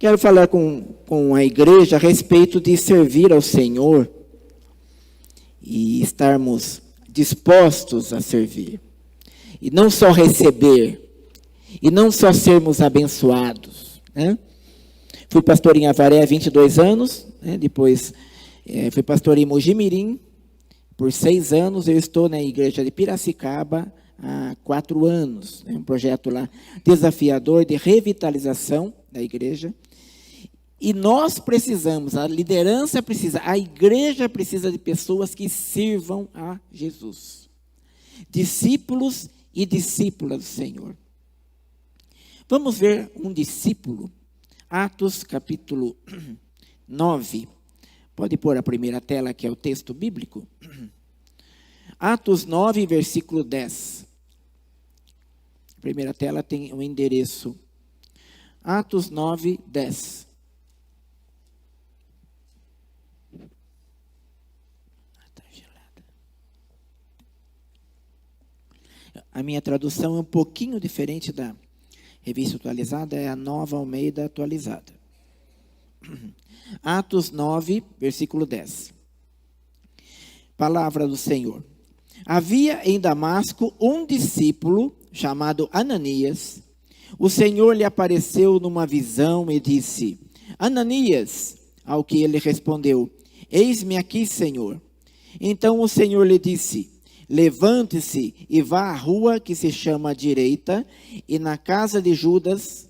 Quero falar com a igreja a respeito de servir ao Senhor e estarmos dispostos a servir. E não só receber, e não só sermos abençoados, né? Fui pastor em Avaré há 22 anos, né? Depois fui pastor em Mojimirim por 6 anos. Eu estou na igreja de Piracicaba há 4 anos. Um projeto lá desafiador de revitalização da igreja. E nós precisamos, a liderança precisa, a igreja precisa de pessoas que sirvam a Jesus. Discípulos e discípulas do Senhor. Vamos ver um discípulo. Atos capítulo 9. Pode pôr a primeira tela, que é o texto bíblico. Atos 9, versículo 10. A primeira tela tem o endereço. Atos 9, 10. A minha tradução é um pouquinho diferente da Revista Atualizada, é a Nova Almeida Atualizada. Atos 9, versículo 10. Palavra do Senhor. Havia em Damasco um discípulo chamado Ananias. O Senhor lhe apareceu numa visão e disse: Ananias. Ao que ele respondeu: Eis-me aqui, Senhor. Então o Senhor lhe disse: Levante-se e vá à rua que se chama Direita, e na casa de Judas,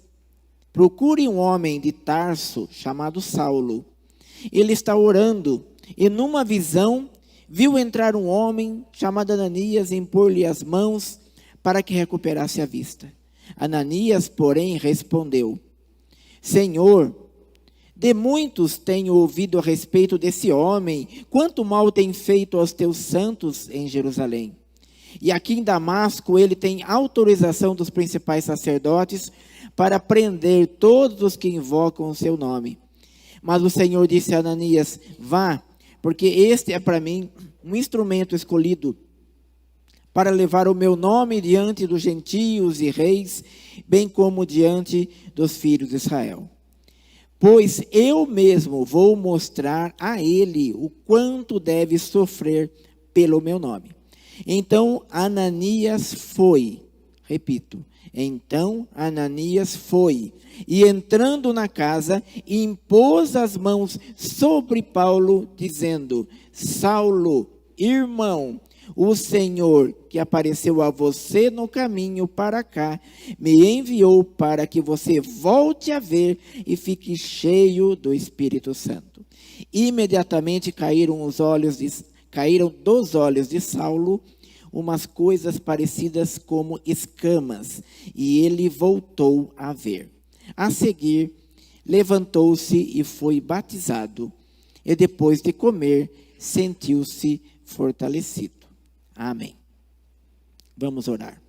procure um homem de Tarso, chamado Saulo. Ele está orando, e numa visão, viu entrar um homem chamado Ananias e impor-lhe as mãos para que recuperasse a vista. Ananias, porém, respondeu: Senhor, de muitos tenho ouvido a respeito desse homem, quanto mal tem feito aos teus santos em Jerusalém. E aqui em Damasco ele tem autorização dos principais sacerdotes para prender todos os que invocam o seu nome. Mas o Senhor disse a Ananias: vá, porque este é para mim um instrumento escolhido para levar o meu nome diante dos gentios e reis, bem como diante dos filhos de Israel. Pois eu mesmo vou mostrar a ele o quanto deve sofrer pelo meu nome. Então Ananias foi, repito, então Ananias foi, e entrando na casa, impôs as mãos sobre Paulo, dizendo: Saulo, irmão, o Senhor que apareceu a você no caminho para cá, me enviou para que você volte a ver e fique cheio do Espírito Santo. Imediatamente caíram dos olhos de Saulo umas coisas parecidas como escamas, e ele voltou a ver. A seguir, levantou-se e foi batizado, e depois de comer, sentiu-se fortalecido. Amém. Vamos orar.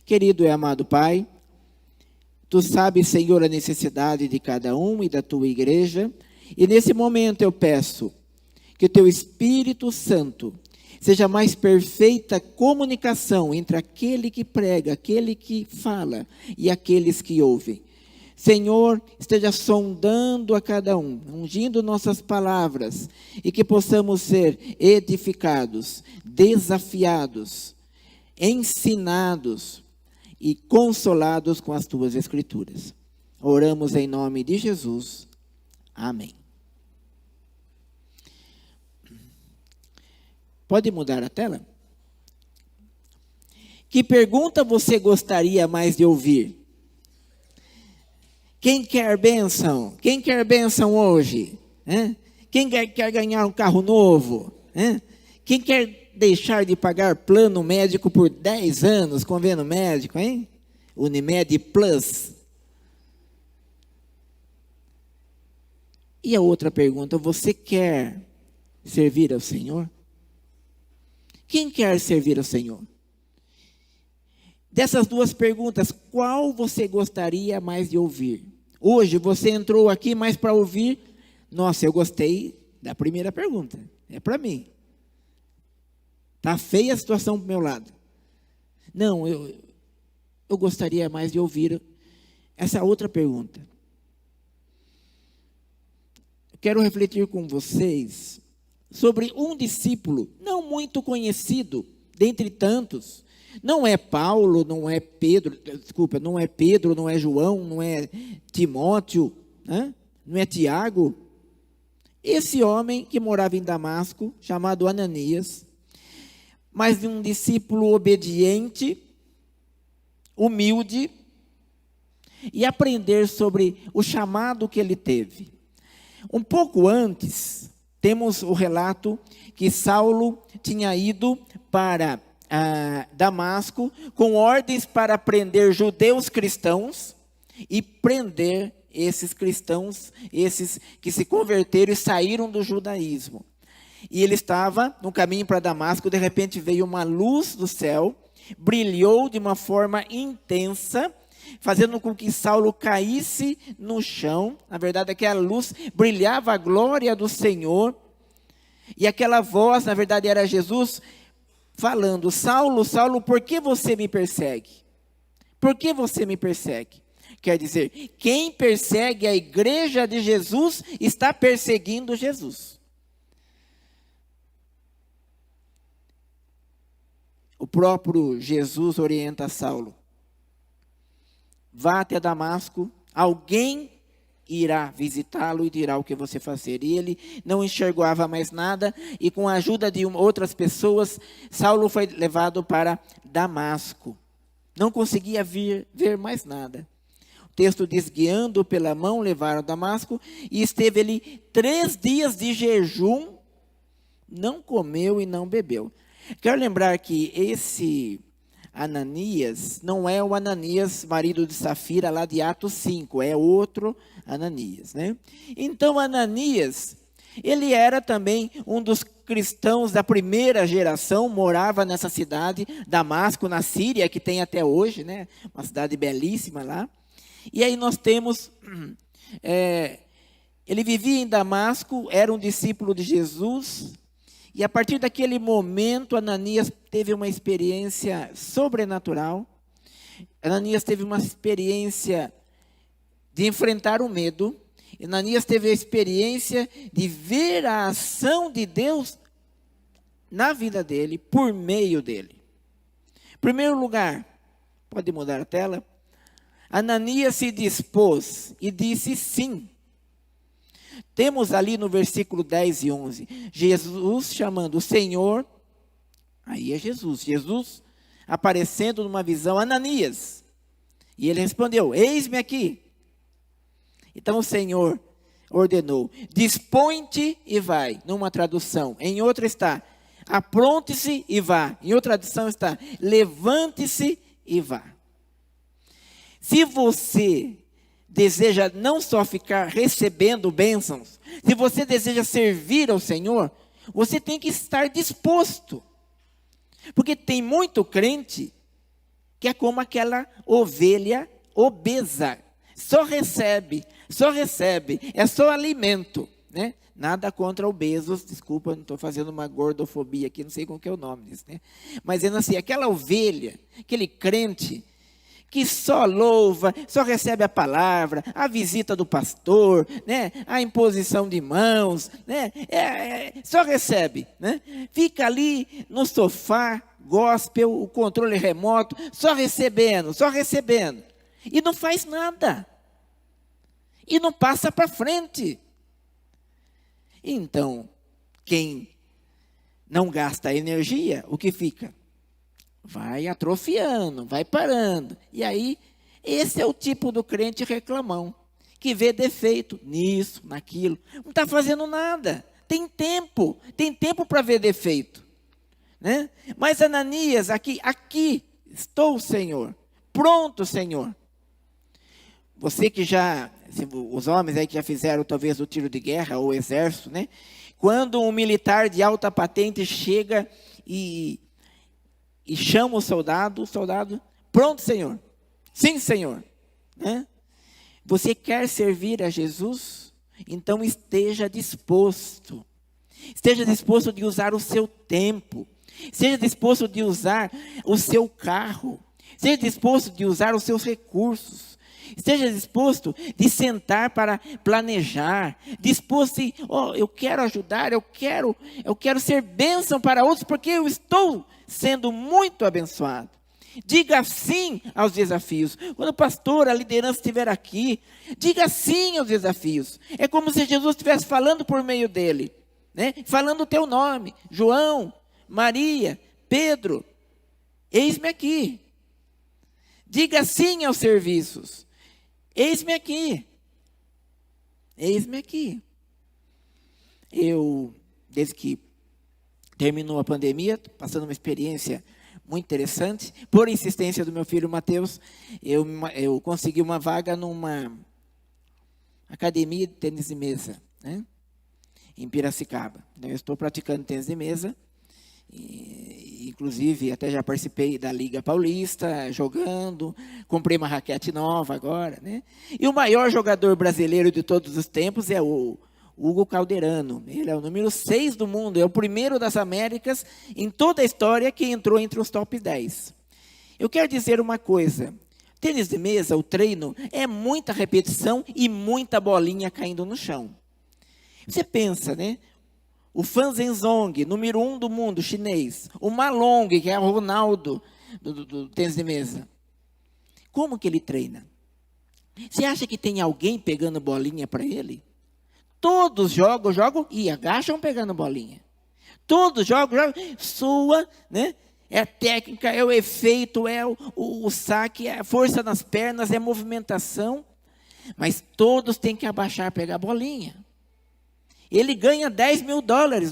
Querido e amado Pai, Tu sabes, Senhor, a necessidade de cada um e da Tua igreja, e nesse momento eu peço que Teu Espírito Santo seja mais perfeita comunicação entre aquele que prega, aquele que fala e aqueles que ouvem. Senhor, esteja sondando a cada um, ungindo nossas palavras, e que possamos ser edificados, desafiados, ensinados e consolados com as Tuas Escrituras. Oramos em nome de Jesus. Amém. Pode mudar a tela? Que pergunta você gostaria mais de ouvir? Quem quer bênção? Quem quer bênção hoje? Quem quer ganhar um carro novo? Quem quer deixar de pagar plano médico por 10 anos, convênio médico, hein? Unimed Plus. E a outra pergunta: você quer servir ao Senhor? Quem quer servir ao Senhor? Dessas duas perguntas, qual você gostaria mais de ouvir? Hoje você entrou aqui mais para ouvir: nossa, eu gostei da primeira pergunta, é para mim. Está feia a situação do meu lado. Não, eu gostaria mais de ouvir essa outra pergunta. quero refletir com vocês sobre um discípulo não muito conhecido, dentre tantos. Não é Paulo, não é Pedro, desculpa, não é Pedro, não é João, não é Timóteo, né? Não é Tiago. Esse homem que morava em Damasco, chamado Ananias, mas de um discípulo obediente, humilde, e aprender sobre o chamado que ele teve. Um pouco antes, temos o relato que Saulo tinha ido para Damasco com ordens para prender judeus cristãos e prender esses cristãos, esses que se converteram e saíram do judaísmo. E ele estava no caminho para Damasco, de repente veio uma luz do céu, brilhou de uma forma intensa, fazendo com que Saulo caísse no chão. Na verdade, aquela luz brilhava a glória do Senhor. E aquela voz, na verdade, era Jesus falando: Saulo, Saulo, por que você me persegue? Por que você me persegue? Quer dizer, quem persegue a igreja de Jesus está perseguindo Jesus. O próprio Jesus orienta Saulo: vá até Damasco, alguém irá visitá-lo e dirá o que você fazer. E ele não enxergava mais nada, e com a ajuda de outras pessoas, Saulo foi levado para Damasco. Não conseguia ver mais nada. O texto diz: guiando pela mão, levaram a Damasco, e esteve ali 3 dias de jejum, não comeu e não bebeu. Quero lembrar que esse Ananias não é o Ananias, marido de Safira, lá de Atos 5, é outro Ananias, né? Então, Ananias, ele era também um dos cristãos da primeira geração, morava nessa cidade, Damasco, na Síria, que tem até hoje, né? Uma cidade belíssima lá. E aí nós temos, ele vivia em Damasco, era um discípulo de Jesus. E a partir daquele momento, Ananias teve uma experiência sobrenatural. Ananias teve uma experiência de enfrentar o medo. Ananias teve a experiência de ver a ação de Deus na vida dele, por meio dele. Em primeiro lugar, pode mudar a tela. Ananias se dispôs e disse sim. Temos ali no versículo 10 e 11, Jesus chamando o Senhor, aí é Jesus aparecendo numa visão: Ananias. E ele respondeu: eis-me aqui. Então o Senhor ordenou: dispõe-te e vai, numa tradução. Em outra está: apronte-se e vá. Em outra tradução está: levante-se e vá. Se você deseja não só ficar recebendo bênçãos, se você deseja servir ao Senhor, você tem que estar disposto. Porque tem muito crente que é como aquela ovelha obesa, só recebe, é só alimento, né? Nada contra obesos, desculpa, não estou fazendo uma gordofobia aqui, não sei qual que é o nome disso, né? Mas é assim, aquela ovelha, aquele crente que só louva, só recebe a palavra, a visita do pastor, né? A imposição de mãos, né? Só recebe, né? Fica ali no sofá, gospel, o controle remoto, só recebendo, e não faz nada, e não passa para frente. Então, quem não gasta energia, o que fica? Vai atrofiando, vai parando. E aí, esse é o tipo do crente reclamão, que vê defeito nisso, naquilo. Não está fazendo nada. Tem tempo para ver defeito, né? Mas Ananias, aqui estou, Senhor. Pronto, Senhor. Você que já, os homens aí que já fizeram talvez o tiro de guerra ou o exército, né? Quando um militar de alta patente chega e chama o soldado, pronto, Senhor. Sim, Senhor. Né? Você quer servir a Jesus? Então esteja disposto. Esteja disposto de usar o seu tempo. Esteja disposto de usar o seu carro. Esteja disposto de usar os seus recursos. Esteja disposto de sentar para planejar, disposto de, eu quero ajudar, eu quero ser bênção para outros, porque eu estou sendo muito abençoado. Diga sim aos desafios. Quando o pastor, a liderança estiver aqui, diga sim aos desafios. É como se Jesus estivesse falando por meio dele, né? Falando o teu nome, João, Maria, Pedro, eis-me aqui. Diga sim aos serviços. Eis-me aqui. Eis-me aqui. Eu, desde que terminou a pandemia, passando uma experiência muito interessante, por insistência do meu filho Mateus, eu consegui uma vaga numa academia de tênis de mesa, né, em Piracicaba. Então, eu estou praticando tênis de mesa, e, inclusive até já participei da Liga Paulista, jogando, comprei uma raquete nova agora, né? E o maior jogador brasileiro de todos os tempos é o Hugo Calderano. Ele é o número 6 do mundo, é o primeiro das Américas em toda a história que entrou entre os top 10. Eu quero dizer uma coisa, tênis de mesa, o treino, é muita repetição e muita bolinha caindo no chão. Você pensa, né? O Fan Zhenzong, número 1 do mundo, chinês. O Ma Long, que é o Ronaldo do tênis de mesa. Como que ele treina? Você acha que tem alguém pegando bolinha para ele? Todos jogam e agacham pegando bolinha. Todos jogam, sua, né? É a técnica, é o efeito, é o saque, é a força nas pernas, é a movimentação. Mas todos têm que abaixar, pegar a bolinha. Ele ganha $10 mil,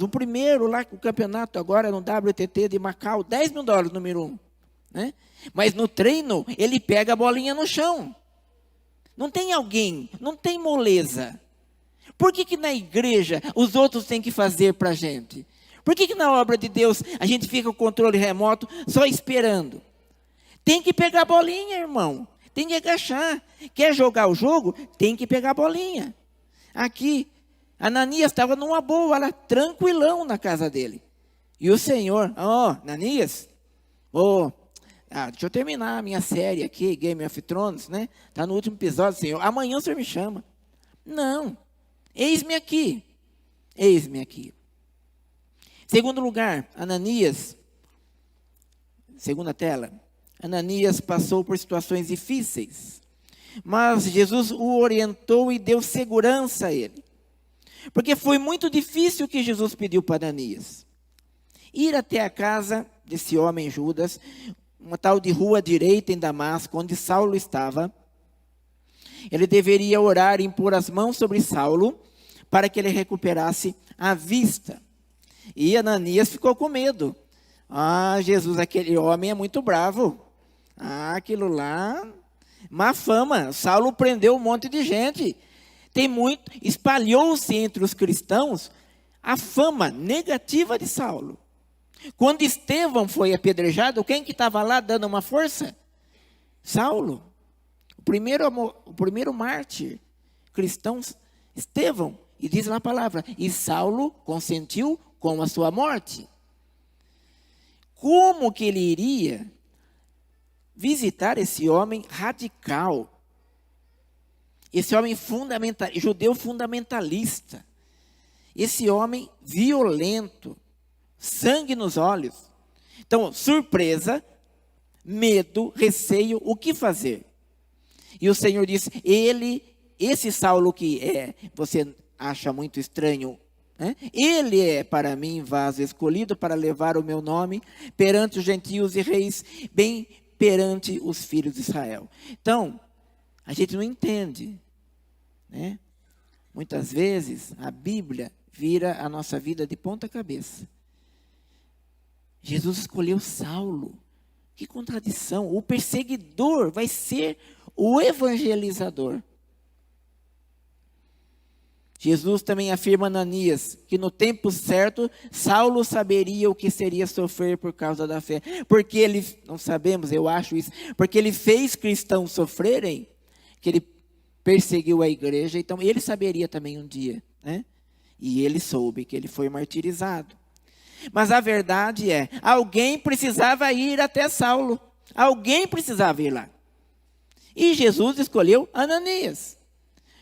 o primeiro lá com o campeonato agora no WTT de Macau, $10 mil, número 1. Né? Mas no treino, ele pega a bolinha no chão. Não tem alguém, não tem moleza. Por que na igreja os outros têm que fazer para a gente? Por que na obra de Deus a gente fica com o controle remoto só esperando? Tem que pegar a bolinha, irmão. Tem que agachar. Quer jogar o jogo? Tem que pegar a bolinha. Aqui, Ananias estava numa boa, lá, tranquilão na casa dele. E o Senhor, Ananias, deixa eu terminar a minha série aqui, Game of Thrones, né? Está no último episódio, Senhor. Amanhã o Senhor me chama. Não. Eis-me aqui. Eis-me aqui. Segundo lugar, Ananias, segunda tela, Ananias passou por situações difíceis, mas Jesus o orientou e deu segurança a ele. Porque foi muito difícil o que Jesus pediu para Ananias. Ir até a casa desse homem Judas, uma tal de rua direita em Damasco, onde Saulo estava. Ele deveria orar e impor as mãos sobre Saulo, para que ele recuperasse a vista. E Ananias ficou com medo. Jesus, aquele homem é muito bravo. Aquilo lá, má fama. Saulo prendeu um monte de gente. Espalhou-se entre os cristãos a fama negativa de Saulo. Quando Estevão foi apedrejado, quem que estava lá dando uma força? Saulo. O primeiro mártir cristão, Estevão. E diz lá a palavra, e Saulo consentiu com a sua morte. Como que ele iria visitar esse homem radical? Esse homem judeu fundamentalista. Esse homem violento, sangue nos olhos. Então, surpresa, medo, receio, o que fazer? E o Senhor disse, esse Saulo que você acha muito estranho, né? Ele é para mim vaso escolhido para levar o meu nome perante os gentios e reis, bem perante os filhos de Israel. Então, a gente não entende, né? Muitas vezes a Bíblia vira a nossa vida de ponta cabeça. Jesus escolheu Saulo. Que contradição. O perseguidor vai ser o evangelizador. Jesus também afirma a Ananias que no tempo certo, Saulo saberia o que seria sofrer por causa da fé. Porque ele, não sabemos, eu acho isso, porque ele fez cristãos sofrerem, que ele perseguiu a igreja, então ele saberia também um dia, né? E ele soube que ele foi martirizado. Mas a verdade é, alguém precisava ir até Saulo. Alguém precisava ir lá. E Jesus escolheu Ananias.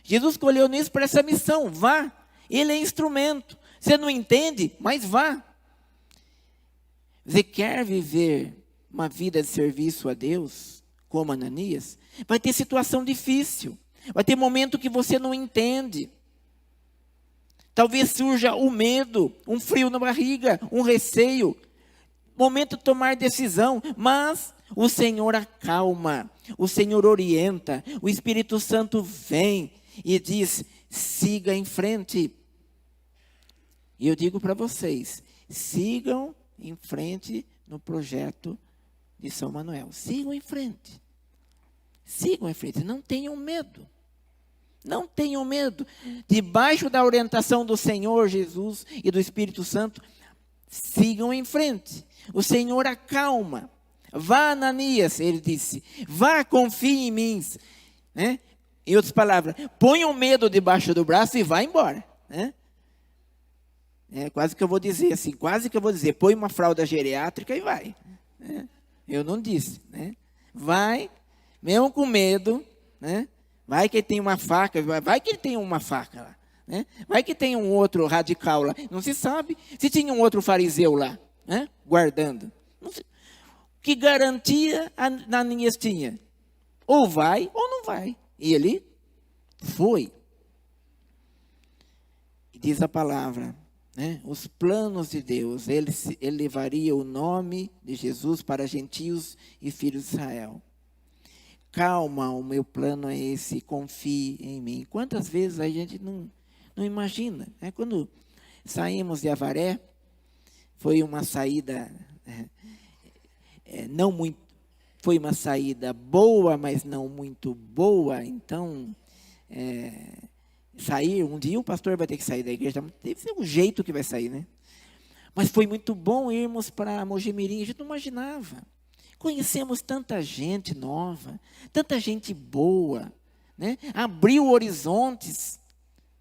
Jesus escolheu nisso para essa missão. Vá. Ele é instrumento. Você não entende, mas vá. Você quer viver uma vida de serviço a Deus, como Ananias? Vai ter situação difícil. Vai ter momento que você não entende. Talvez surja o medo, um frio na barriga, um receio. Momento de tomar decisão, mas o Senhor acalma, o Senhor orienta, o Espírito Santo vem e diz, siga em frente. E eu digo para vocês, sigam em frente no projeto de São Manuel. Sigam em frente. Sigam em frente, não tenham medo. Não tenham medo. Debaixo da orientação do Senhor Jesus e do Espírito Santo, sigam em frente. O Senhor acalma. Vá, Ananias, ele disse. Vá, confie em mim. Né? Em outras palavras, põe o medo debaixo do braço e vá embora. Né? Quase que eu vou dizer assim, põe uma fralda geriátrica e vai. Né? Eu não disse. Né? Vai, mesmo com medo, né? Vai que ele tem uma faca, vai que ele tem uma faca lá. Né? Vai que tem um outro radical lá. Não se sabe se tinha um outro fariseu lá, né? Guardando. Que garantia Ananias tinha? Ou vai ou não vai. E ele foi. E diz a palavra, né? Os planos de Deus, ele levaria o nome de Jesus para gentios e filhos de Israel. Calma, o meu plano é esse, confie em mim. Quantas vezes a gente não imagina? Né? Quando saímos de Avaré, foi uma saída, foi uma saída boa, mas não muito boa. Então, sair, um dia o pastor vai ter que sair da igreja, deve ser um jeito que vai sair, né? Mas foi muito bom irmos para Mojimirim, a gente não imaginava. Conhecemos tanta gente nova, tanta gente boa, né? Abriu horizontes,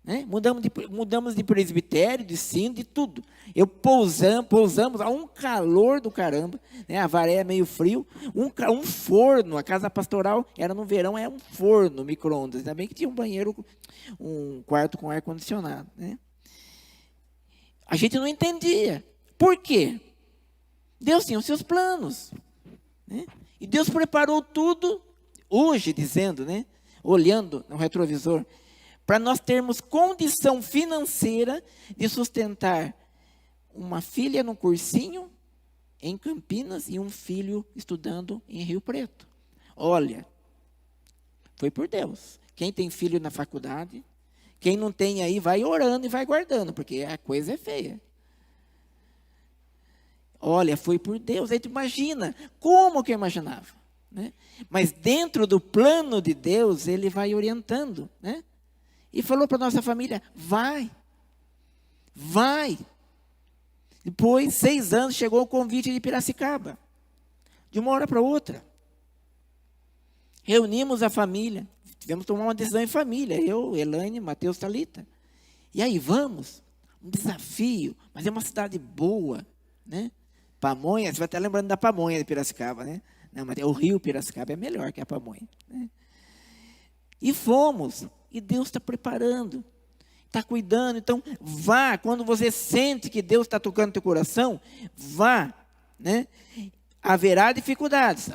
né? Mudamos de presbitério, de sino, de tudo. Pousamos a um calor do caramba, né? A Avaré é meio frio, um forno, a casa pastoral era no verão, é um forno, micro-ondas, ainda bem que tinha um banheiro, um quarto com ar-condicionado, né? A gente não entendia, por quê? Deus tinha os seus planos. Né? E Deus preparou tudo, hoje dizendo, né? Olhando no retrovisor, para nós termos condição financeira de sustentar uma filha no cursinho em Campinas e um filho estudando em Rio Preto. Olha, foi por Deus. Quem tem filho na faculdade, quem não tem aí, vai orando e vai guardando, porque a coisa é feia. Olha, foi por Deus. Aí tu imagina, como que eu imaginava? Né? Mas dentro do plano de Deus, ele vai orientando. Né? E falou para a nossa família, vai. Depois, 6 anos, chegou o convite de Piracicaba. De uma hora para outra. Reunimos a família. Tivemos que tomar uma decisão em família. Eu, Elaine, Mateus, Thalita. E aí, vamos. Um desafio, mas é uma cidade boa. Né? Pamonha, você vai estar lembrando da Pamonha de Piracicaba, né? Não, mas o Rio Piracicaba é melhor que a Pamonha. Né? E fomos, e Deus está preparando, está cuidando. Então, vá, quando você sente que Deus está tocando teu coração, vá, né? Haverá dificuldades,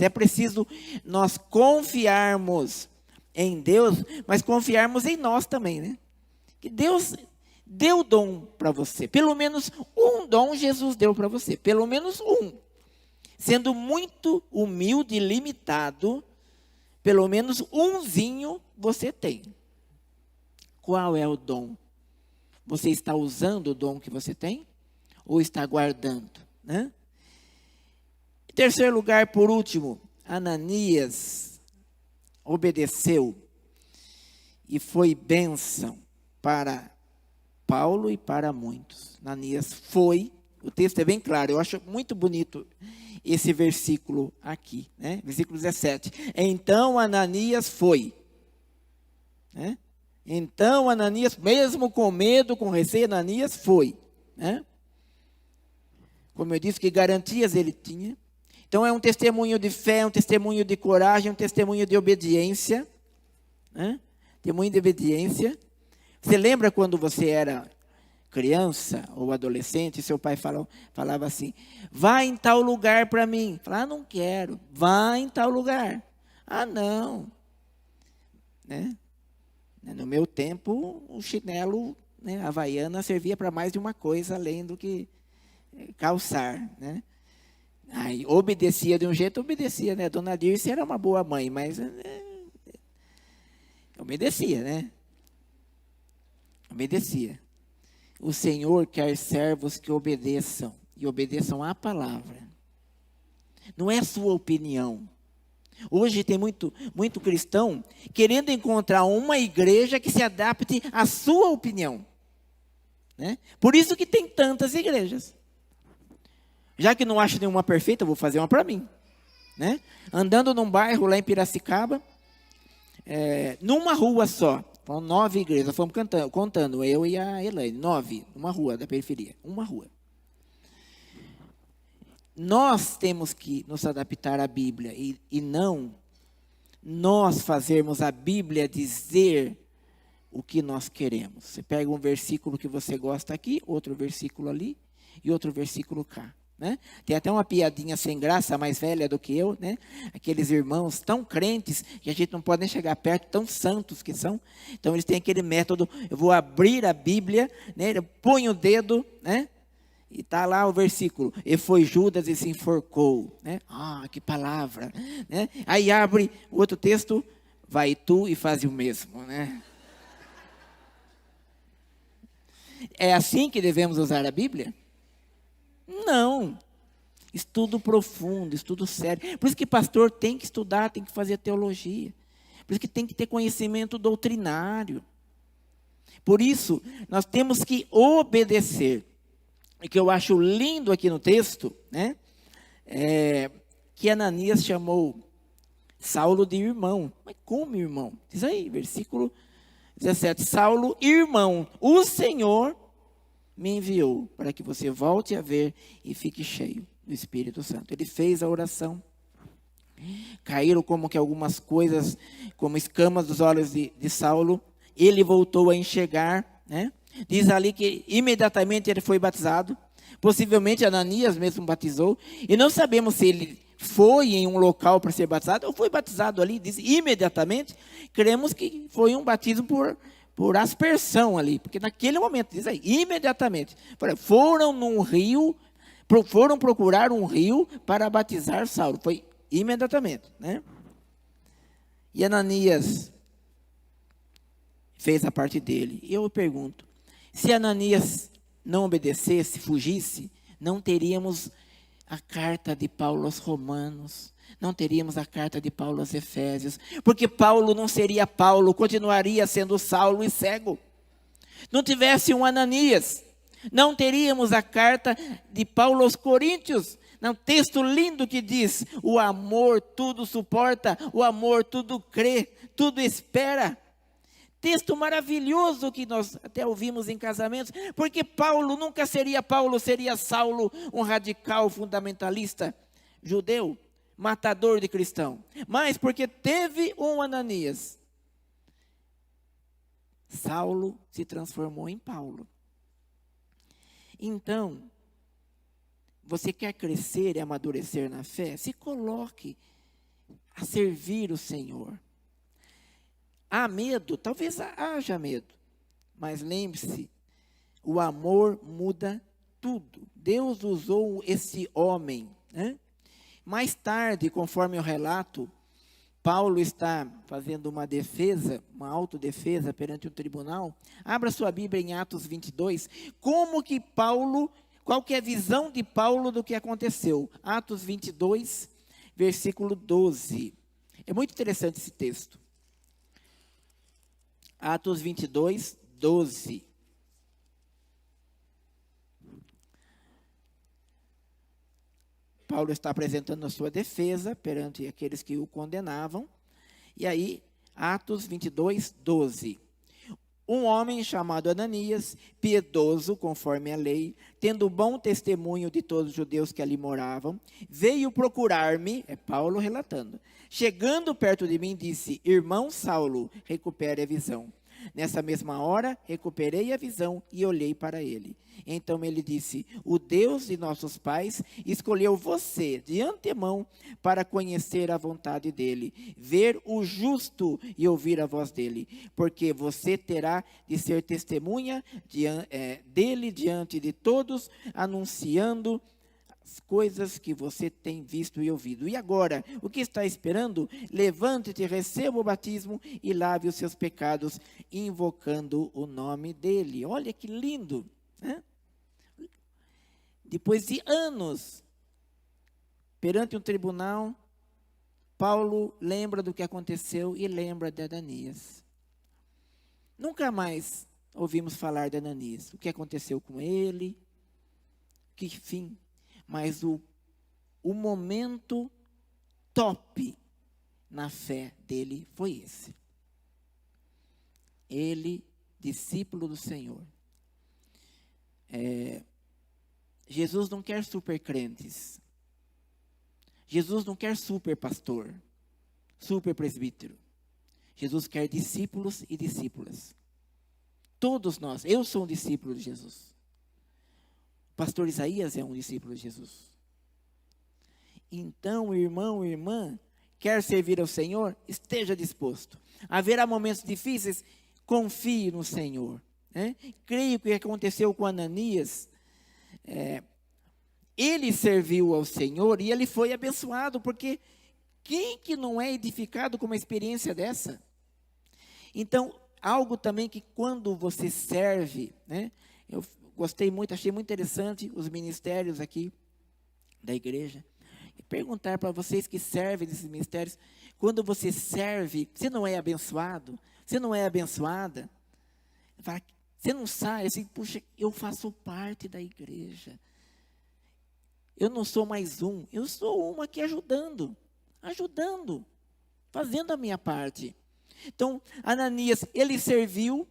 é preciso nós confiarmos em Deus, mas confiarmos em nós também, né? Que Deus deu dom para você, pelo menos um dom Jesus deu para você, pelo menos um. Sendo muito humilde e limitado, pelo menos umzinho você tem. Qual é o dom? Você está usando o dom que você tem? Ou está guardando? Né? Em terceiro lugar, por último, Ananias obedeceu e foi bênção para Paulo e para muitos. Ananias foi, o texto é bem claro, eu acho muito bonito esse versículo aqui, né? Versículo 17. Então Ananias foi. Né? Então Ananias, mesmo com medo, com receio, Ananias foi. Né? Como eu disse, que garantias ele tinha. Então é um testemunho de fé, um testemunho de coragem, um testemunho de obediência. Né? Testemunho de obediência. Você lembra quando você era criança ou adolescente, seu pai falava assim, vai em tal lugar para mim. Falava, não quero, vai em tal lugar. Ah, não. Né? No meu tempo, o chinelo, né, havaiana servia para mais de uma coisa, além do que calçar. Né? Aí, obedecia de um jeito, obedecia. Né? Dona Dirce era uma boa mãe, mas obedecia, né? Obedecia. O Senhor quer servos que obedeçam, e obedeçam à palavra. Não é sua opinião. Hoje tem muito cristão querendo encontrar uma igreja que se adapte à sua opinião. Né? Por isso que tem tantas igrejas. Já que não acho nenhuma perfeita, eu vou fazer uma para mim. Né? Andando num bairro lá em Piracicaba, numa rua só, foram 9 igrejas, fomos contando, eu e a Elaine, 9, uma rua da periferia, uma rua. Nós temos que nos adaptar à Bíblia e não nós fazermos a Bíblia dizer o que nós queremos. Você pega um versículo que você gosta aqui, outro versículo ali e outro versículo cá. Né? Tem até uma piadinha sem graça, mais velha do que eu, né? Aqueles irmãos tão crentes que a gente não pode nem chegar perto, tão santos que são. Então eles têm aquele método, eu vou abrir a Bíblia, né? Eu ponho o dedo, né? E está lá o versículo, e foi Judas e se enforcou. Né? Ah, que palavra. Né? Aí abre o outro texto, vai tu e faz o mesmo. Né? É assim que devemos usar a Bíblia? Não. Estudo profundo, estudo sério. Por isso que pastor tem que estudar, tem que fazer teologia. Por isso que tem que ter conhecimento doutrinário. Por isso, nós temos que obedecer. E que eu acho lindo aqui no texto, né? Que Ananias chamou Saulo de irmão. Mas como irmão? Diz aí, versículo 17. Saulo, irmão, o Senhor me enviou para que você volte a ver e fique cheio do Espírito Santo. Ele fez a oração. Caíram como que algumas coisas, como escamas dos olhos de Saulo. Ele voltou a enxergar, né? Diz ali que imediatamente ele foi batizado. Possivelmente Ananias mesmo batizou. E não sabemos se ele foi em um local para ser batizado ou foi batizado ali. Diz imediatamente. Cremos que foi um batismo por aspersão ali. Porque naquele momento, diz aí, imediatamente. Foram num rio, foram procurar um rio para batizar Saulo. Foi imediatamente, né? E Ananias fez a parte dele. E eu pergunto, se Ananias não obedecesse, fugisse, não teríamos a carta de Paulo aos Romanos, não teríamos a carta de Paulo aos Efésios, porque Paulo não seria Paulo, continuaria sendo Saulo e cego. Não tivesse um Ananias, não teríamos a carta de Paulo aos Coríntios, um texto lindo que diz, o amor tudo suporta, o amor tudo crê, tudo espera. Texto maravilhoso que nós até ouvimos em casamentos, porque Paulo nunca seria Paulo, seria Saulo, um radical fundamentalista judeu, matador de cristão. Mas porque teve um Ananias, Saulo se transformou em Paulo. Então, você quer crescer e amadurecer na fé? Se coloque a servir o Senhor. Há medo? Talvez haja medo. Mas lembre-se, o amor muda tudo. Deus usou esse homem. Né? Mais tarde, conforme o relato, Paulo está fazendo uma defesa, uma autodefesa perante o tribunal. Abra sua Bíblia em Atos 22. Como que Paulo, qual que é a visão de Paulo do que aconteceu? Atos 22, versículo 12. É muito interessante esse texto. Atos 22, 12. Paulo está apresentando a sua defesa perante aqueles que o condenavam. E aí, Atos 22, 12. um homem chamado Ananias, piedoso conforme a lei, tendo bom testemunho de todos os judeus que ali moravam, veio procurar-me, é Paulo relatando, chegando perto de mim, disse: irmão Saulo, recupere a visão. Nessa mesma hora, recuperei a visão e olhei para ele. Então ele disse: o Deus de nossos pais escolheu você de antemão para conhecer a vontade dele, ver o justo e ouvir a voz dele, porque você terá de ser testemunha dele diante de todos, anunciando as coisas que você tem visto e ouvido. E agora, o que está esperando? Levante-te, receba o batismo e lave os seus pecados, invocando o nome dele. Olha que lindo, né? Depois de anos, perante um tribunal, Paulo lembra do que aconteceu e lembra de Ananias. Nunca mais ouvimos falar de Ananias. O que aconteceu com ele? Que fim? Mas o momento top na fé dele foi esse. Ele, discípulo do Senhor. Jesus não quer super crentes. Jesus não quer super pastor, super presbítero. Jesus quer discípulos e discípulas. Todos nós. Eu sou um discípulo de Jesus. O pastor Isaías é um discípulo de Jesus. Então, irmão, irmã, quer servir ao Senhor? Esteja disposto. Haverá momentos difíceis? Confie no Senhor. Creio que o que aconteceu com Ananias, ele serviu ao Senhor e ele foi abençoado, porque quem que não é edificado com uma experiência dessa? Então, algo também que quando você serve, eu gostei muito, achei muito interessante os ministérios aqui da igreja, e perguntar para vocês que servem nesses ministérios, quando você serve, você não é abençoado? Você não é abençoada? Você não sai assim, puxa, eu faço parte da igreja. Eu não sou mais um, eu sou uma aqui ajudando, fazendo a minha parte. Então, Ananias, ele serviu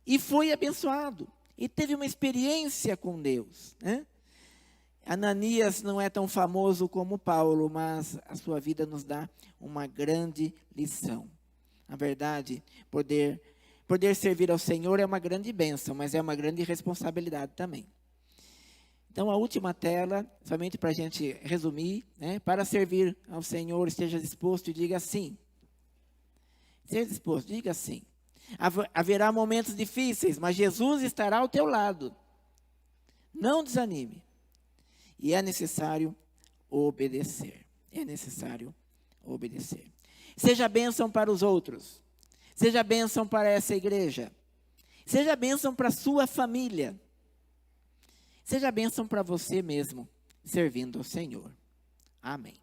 e foi abençoado. E teve uma experiência com Deus. Ananias não é tão famoso como Paulo, mas a sua vida nos dá uma grande lição. Na verdade, poder servir ao Senhor é uma grande bênção, mas é uma grande responsabilidade também. Então, a última tela, somente para a gente resumir, para servir ao Senhor, esteja disposto e diga sim. Esteja disposto, diga sim. Haverá momentos difíceis, mas Jesus estará ao teu lado. Não desanime. E é necessário obedecer. É necessário obedecer. Seja bênção para os outros. Seja bênção para essa igreja. Seja bênção para a sua família. Seja bênção para você mesmo, servindo ao Senhor. Amém.